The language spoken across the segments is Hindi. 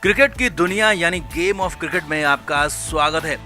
क्रिकेट की दुनिया यानी गेम ऑफ क्रिकेट में आपका स्वागत है।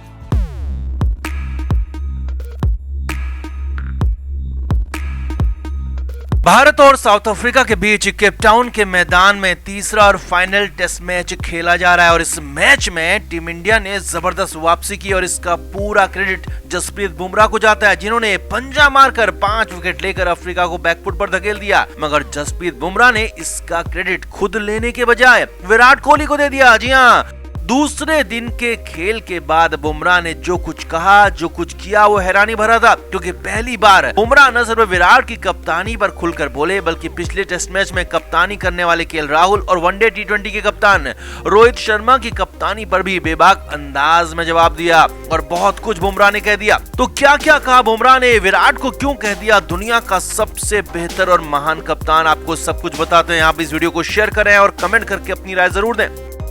भारत और साउथ अफ्रीका के बीच केप टाउन के मैदान में तीसरा और फाइनल टेस्ट मैच खेला जा रहा है और इस मैच में टीम इंडिया ने जबरदस्त वापसी की और इसका पूरा क्रेडिट जसप्रीत बुमराह को जाता है, जिन्होंने पंजा मारकर 5 विकेट लेकर अफ्रीका को बैकफुट पर धकेल दिया। मगर जसप्रीत बुमराह ने इसका क्रेडिट खुद लेने के बजाय विराट कोहली को दे दिया। जी हाँ, दूसरे दिन के खेल के बाद बुमराह ने जो कुछ कहा, जो कुछ किया, वो हैरानी भरा था, क्योंकि पहली बार बुमराह न सिर्फ विराट की कप्तानी पर खुलकर बोले, बल्कि पिछले टेस्ट मैच में कप्तानी करने वाले केएल राहुल और वनडे टी20 के कप्तान रोहित शर्मा की कप्तानी पर भी बेबाक अंदाज में जवाब दिया और बहुत कुछ बुमराह ने कह दिया। तो क्या क्या कहा बुमराह ने, विराट को क्यों कह दिया दुनिया का सबसे बेहतर और महान कप्तान, आपको सब कुछ बताते हैं। आप इस वीडियो को शेयर करें और कमेंट करके अपनी राय जरूर दें।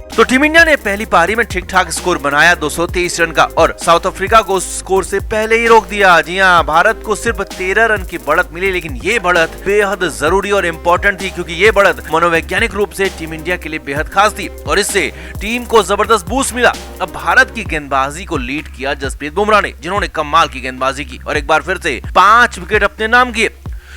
तो टीम इंडिया ने पहली पारी में ठीक ठाक स्कोर बनाया 223 रन का और साउथ अफ्रीका को स्कोर से पहले ही रोक दिया। जी हां, भारत को सिर्फ 13 रन की बढ़त मिली, लेकिन ये बढ़त बेहद जरूरी और इम्पोर्टेंट थी, क्योंकि ये बढ़त मनोवैज्ञानिक रूप से टीम इंडिया के लिए बेहद खास थी और इससे टीम को जबरदस्त बूस्ट मिला। अब भारत की गेंदबाजी को लीड किया जसप्रीत बुमराह ने, जिन्होंने कमाल की गेंदबाजी की और एक बार फिर से 5 विकेट अपने नाम किए।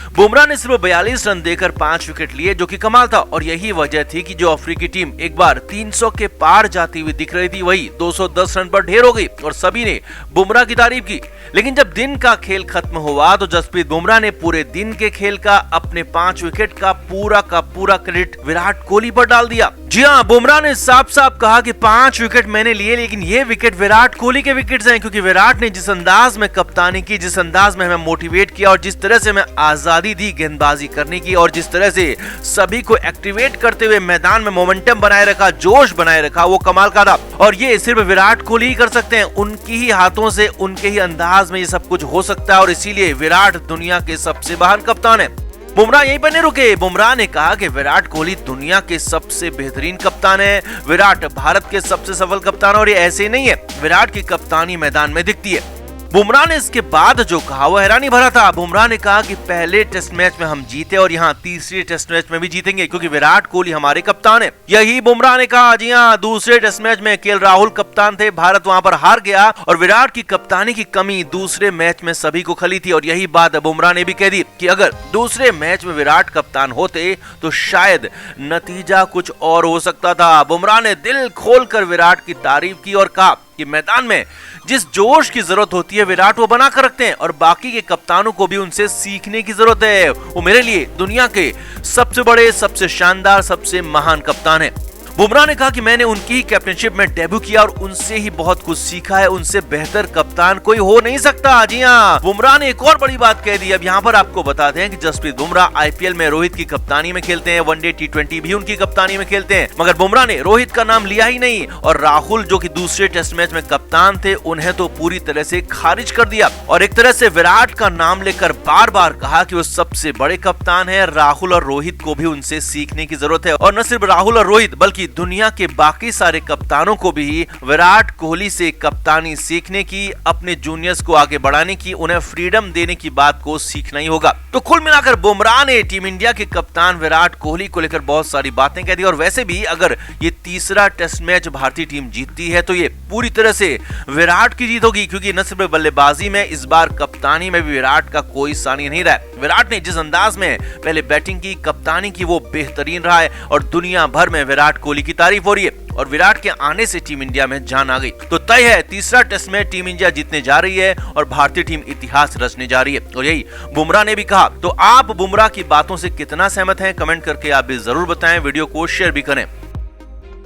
बुमराह ने सिर्फ 42 रन देकर 5 विकेट लिए, जो कि कमाल था और यही वजह थी कि जो अफ्रीकी टीम एक बार 300 के पार जाती हुई दिख रही थी, वही 210 रन पर ढेर हो गई और सभी ने बुमराह की तारीफ की। लेकिन जब दिन का खेल खत्म हुआ तो जसप्रीत बुमराह ने पूरे दिन के खेल का, अपने 5 विकेट का पूरा क्रेडिट विराट कोहली पर डाल दिया। जी हाँ, बुमराह ने साफ साफ कहा कि 5 विकेट मैंने लिए, लेकिन ये विकेट विराट कोहली के विकेट्स हैं, क्योंकि विराट ने जिस अंदाज में कप्तानी की, जिस अंदाज में हमें मोटिवेट किया और जिस तरह से हमें आजादी दी गेंदबाजी करने की और जिस तरह से सभी को एक्टिवेट करते हुए मैदान में मोमेंटम बनाए रखा, जोश बनाए रखा, वो कमाल का था। और ये सिर्फ विराट कोहली ही कर सकते हैं, उनकी ही हाथों से, उनके ही अंदाज में ये सब कुछ हो सकता है और इसीलिए विराट दुनिया के सबसे महान कप्तान है। बुमराह यहीं पर नहीं रुके, बुमराह ने कहा कि विराट कोहली दुनिया के सबसे बेहतरीन कप्तान है, विराट भारत के सबसे सफल कप्तान, और ये ऐसे नहीं है, विराट की कप्तानी मैदान में दिखती है। बुमराह ने इसके बाद जो कहा वो हैरानी भरा था। बुमराह ने कहा कि पहले टेस्ट मैच में हम जीते और यहाँ तीसरे टेस्ट मैच में भी जीतेंगे, क्योंकि विराट कोहली हमारे कप्तान है। यही बुमराह ने कहा। जी हाँ, दूसरे टेस्ट मैच में केएल राहुल कप्तान थे, भारत वहां पर हार गया और विराट की कप्तानी की कमी दूसरे मैच में सभी को खली थी और यही बात बुमराह ने भी कह दी कि अगर दूसरे मैच में विराट कप्तान होते तो शायद नतीजा कुछ और हो सकता था। बुमराह ने दिल खोलकर विराट की तारीफ की और कहा कि मैदान में जिस जोश की जरूरत होती है विराट वो बना कर रखते हैं और बाकी के कप्तानों को भी उनसे सीखने की जरूरत है। वो मेरे लिए दुनिया के सबसे बड़े, सबसे शानदार, सबसे महान कप्तान है। बुमराह ने कहा कि मैंने उनकी ही कैप्टनशिप में डेब्यू किया और उनसे ही बहुत कुछ सीखा है, उनसे बेहतर कप्तान कोई हो नहीं सकता। जी हाँ, बुमराह ने एक और बड़ी बात कह दी। अब यहाँ पर आपको बताते हैं कि जसप्रीत बुमराह आईपीएल में रोहित की कप्तानी में खेलते हैं, वनडे टी20 भी उनकी कप्तानी में खेलते हैं, मगर बुमराह ने रोहित का नाम लिया ही नहीं और राहुल जो कि दूसरे टेस्ट मैच में कप्तान थे, उन्हें तो पूरी तरह से खारिज कर दिया और एक तरह से विराट का नाम लेकर बार बार कहा कि वो सबसे बड़े कप्तान है। राहुल और रोहित को भी उनसे सीखने की जरूरत है और न सिर्फ राहुल और रोहित बल्कि दुनिया के बाकी सारे कप्तानों को भी विराट कोहली से कप्तानी सीखने की, अपने जूनियर्स को आगे बढ़ाने की, उन्हें फ्रीडम देने की बात को सीखना ही होगा। तो कुल मिलाकर बुमराह ने टीम इंडिया के कप्तान विराट कोहली को लेकर बहुत सारी बातें कह दी और वैसे भी अगर ये तीसरा टेस्ट मैच भारतीय टीम जीतती है तो ये पूरी तरह से विराट की जीत होगी, क्योंकि न सिर्फ बल्लेबाजी में, इस बार कप्तानी में भी विराट का कोई सानी नहीं रहा। विराट ने जिस अंदाज में पहले बैटिंग की, कप्तानी की, वो बेहतरीन रहा है और दुनिया भर में विराट कोहली की तारीफ हो रही है और विराट के आने से टीम इंडिया में जान आ गई। तो तय है, तीसरा टेस्ट में टीम इंडिया जीतने जा रही है और भारतीय टीम इतिहास रचने जा रही है और यही बुमराह ने भी कहा। तो आप बुमराह की बातों से कितना सहमत हैं, कमेंट करके आप भी जरूर बताएं, वीडियो को शेयर भी करें।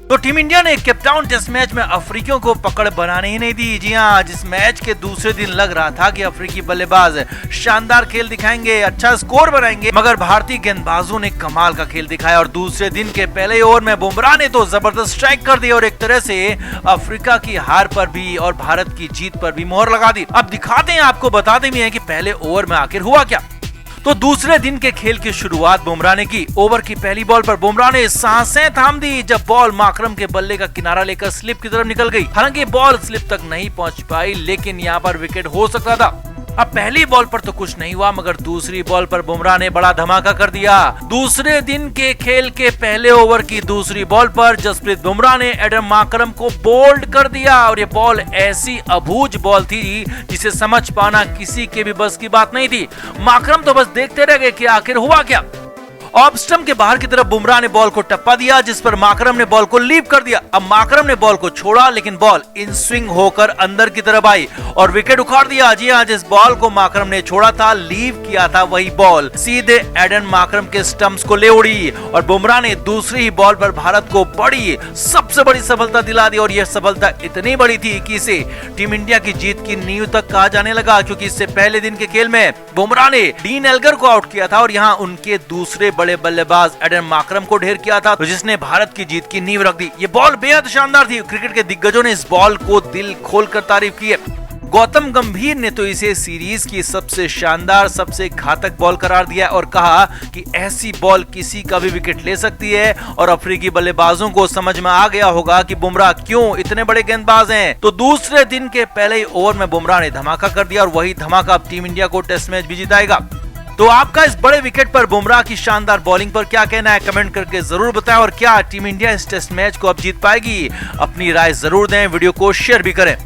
तो टीम इंडिया ने केप टाउन टेस्ट मैच में अफ्रीकियों को पकड़ बनाने ही नहीं दी। जी हाँ, जिस मैच के दूसरे दिन लग रहा था कि अफ्रीकी बल्लेबाज शानदार खेल दिखाएंगे, अच्छा स्कोर बनाएंगे, मगर भारतीय गेंदबाजों ने कमाल का खेल दिखाया और दूसरे दिन के पहले ओवर में बुमराह ने तो जबरदस्त स्ट्राइक कर दी और एक तरह से अफ्रीका की हार पर भी और भारत की जीत पर भी मोहर लगा दी। अब दिखाते हैं, आपको बताते भी हैं कि पहले ओवर में आखिर हुआ क्या। तो दूसरे दिन के खेल की शुरुआत बुमराह ने की। ओवर की पहली बॉल पर बुमराह ने सांसें थाम दी जब बॉल माकरम के बल्ले का किनारा लेकर स्लिप की तरफ निकल गई। हालांकि बॉल स्लिप तक नहीं पहुंच पाई, लेकिन यहाँ पर विकेट हो सकता था। अब पहली बॉल पर तो कुछ नहीं हुआ, मगर दूसरी बॉल पर बुमराह ने बड़ा धमाका कर दिया। दूसरे दिन के खेल के पहले ओवर की दूसरी बॉल पर जसप्रीत बुमराह ने एडम माकरम को बोल्ड कर दिया और ये बॉल ऐसी अबूझ बॉल थी जिसे समझ पाना किसी के भी बस की बात नहीं थी। माकरम तो बस देखते रह गए कि आखिर हुआ क्या। ऑफ स्टंप के बाहर की तरफ बुमराह ने बॉल को टप्पा दिया, जिस पर माकरम ने बॉल को लीव कर दिया। अब माकरम ने बॉल को छोड़ा, लेकिन बॉल इन स्विंग होकर अंदर की तरफ आई और विकेट उखाड़ दिया। जी हां, जिस बॉल को माकरम ने छोड़ा था, लीव किया था, वही बॉल सीधे एडन माकरम के स्टंप्स को ले उड़ी और बुमराह ने दूसरी ही बॉल पर भारत को सबसे बड़ी सफलता दिला दी। और यह सफलता इतनी बड़ी थी कि इसे टीम इंडिया की जीत की नींव तक कहा जाने लगा, क्योंकि इससे पहले दिन के खेल में बुमराह ने डीन एल्गर को आउट किया था और यहाँ उनके दूसरे बड़े बल्लेबाज एडन माकरम को ढेर किया था, जिसने भारत की जीत की नींव रख दी। ये बॉल बेहद शानदार थी। क्रिकेट के दिग्गजों ने इस बॉल को दिल खोलकर तारीफ की है। गौतम गंभीर ने तो इसे सीरीज की सबसे शानदार, सबसे घातक बॉल करार दिया और कहा कि ऐसी बॉल किसी का भी विकेट ले सकती है। और अफ्रीकी बल्लेबाजों को समझ में आ गया होगा कि बुमराह क्यों इतने बड़े गेंदबाज हैं। तो दूसरे दिन के पहले ही ओवर में बुमराह ने धमाका कर दिया और वही धमाका अब टीम इंडिया को टेस्ट मैच भी जिताएगा। तो आपका इस बड़े विकेट पर बुमराह की शानदार बॉलिंग पर क्या कहना है, कमेंट करके जरूर बताएं। और क्या टीम इंडिया इस टेस्ट मैच को अब जीत पाएगी? अपनी राय जरूर दें, वीडियो को शेयर भी करें।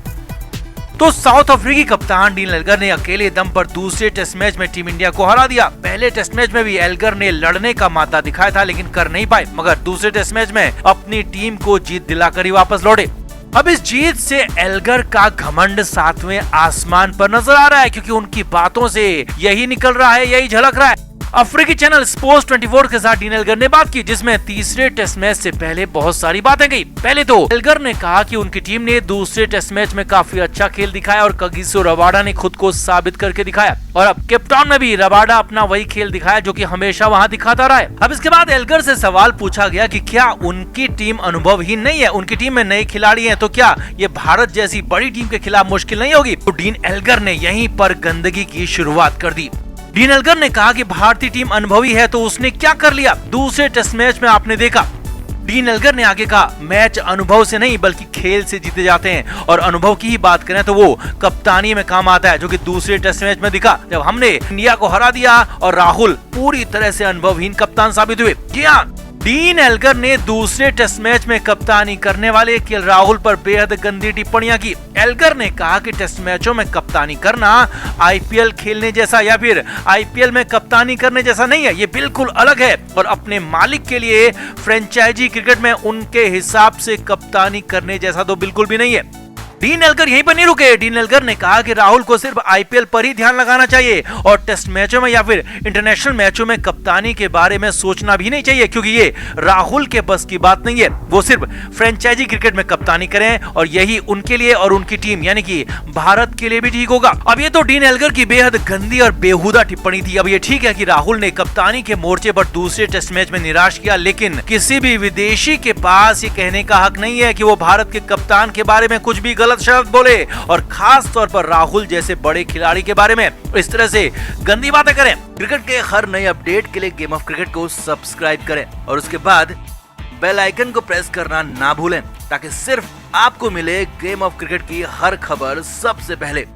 तो साउथ अफ्रीकी कप्तान डीन एल्गर ने अकेले दम पर दूसरे टेस्ट मैच में टीम इंडिया को हरा दिया। पहले टेस्ट मैच में भी एल्गर ने लड़ने का मादा दिखाया था, लेकिन कर नहीं पाए, मगर दूसरे टेस्ट मैच में अपनी टीम को जीत दिलाकर ही वापस लौटे। अब इस जीत से एल्गर का घमंड सातवें आसमान पर नजर आ रहा है, क्योंकि उनकी बातों से यही निकल रहा है, यही झलक रहा है। अफ्रीकी चैनल स्पोर्ट्स 24 के साथ डीन एल्गर ने बात की, जिसमें तीसरे टेस्ट मैच से पहले बहुत सारी बातें गई। पहले तो एल्गर ने कहा कि उनकी टीम ने दूसरे टेस्ट मैच में काफी अच्छा खेल दिखाया और कगिसो रबाडा ने खुद को साबित करके दिखाया। और अब केपटाउन में भी रबाडा अपना वही खेल दिखाया जो कि हमेशा वहां दिखाता रहा है। अब इसके बाद एल्गर से सवाल पूछा गया कि क्या उनकी टीम अनुभवहीन नहीं है, उनकी टीम में नए खिलाड़ी हैं, तो क्या ये भारत जैसी बड़ी टीम के खिलाफ मुश्किल नहीं होगी? तो डीन एल्गर ने यहीं पर गंदगी की शुरुआत कर दी। डीन एल्गर ने कहा कि भारतीय टीम अनुभवी है, तो उसने क्या कर लिया दूसरे टेस्ट मैच में आपने देखा। डीन एल्गर ने आगे कहा, मैच अनुभव से नहीं बल्कि खेल से जीते जाते हैं, और अनुभव की ही बात करें तो वो कप्तानी में काम आता है, जो कि दूसरे टेस्ट मैच में दिखा जब हमने इंडिया को हरा दिया और राहुल पूरी तरह से अनुभवहीन कप्तान साबित हुए। जी हाँ, डीन एल्गर ने दूसरे टेस्ट मैच में कप्तानी करने वाले केएल राहुल पर बेहद गंदी टिप्पणियां की। एल्गर ने कहा कि टेस्ट मैचों में कप्तानी करना आईपीएल खेलने जैसा या फिर आईपीएल में कप्तानी करने जैसा नहीं है, ये बिल्कुल अलग है। और अपने मालिक के लिए फ्रेंचाइजी क्रिकेट में उनके हिसाब से कप्तानी करने जैसा तो बिल्कुल भी नहीं है। डीन एल्गर यहीं पर नहीं रुके। डीन एल्गर ने कहा कि राहुल को सिर्फ आईपीएल पर ही ध्यान लगाना चाहिए और टेस्ट मैचों में या फिर इंटरनेशनल मैचों में कप्तानी के बारे में सोचना भी नहीं चाहिए, क्योंकि ये राहुल के बस की बात नहीं है। वो सिर्फ फ्रेंचाइजी क्रिकेट में कप्तानी करें और यही उनके लिए और उनकी टीम यानी कि भारत के लिए भी ठीक होगा। अब ये तो डीन एल्गर की बेहद गंदी और बेहुदा टिप्पणी थी। अब ये ठीक है कि राहुल ने कप्तानी के मोर्चे पर दूसरे टेस्ट मैच में निराश किया, लेकिन किसी भी विदेशी के पास ये कहने का हक नहीं है कि वो भारत के कप्तान के बारे में कुछ भी गलत शब्द बोले, और खास तौर पर राहुल जैसे बड़े खिलाड़ी के बारे में इस तरह से गंदी बातें करें। क्रिकेट के हर नए अपडेट के लिए गेम ऑफ क्रिकेट को सब्सक्राइब करें और उसके बाद बेल आइकन को प्रेस करना ना भूलें, ताकि सिर्फ आपको मिले गेम ऑफ क्रिकेट की हर खबर सबसे पहले।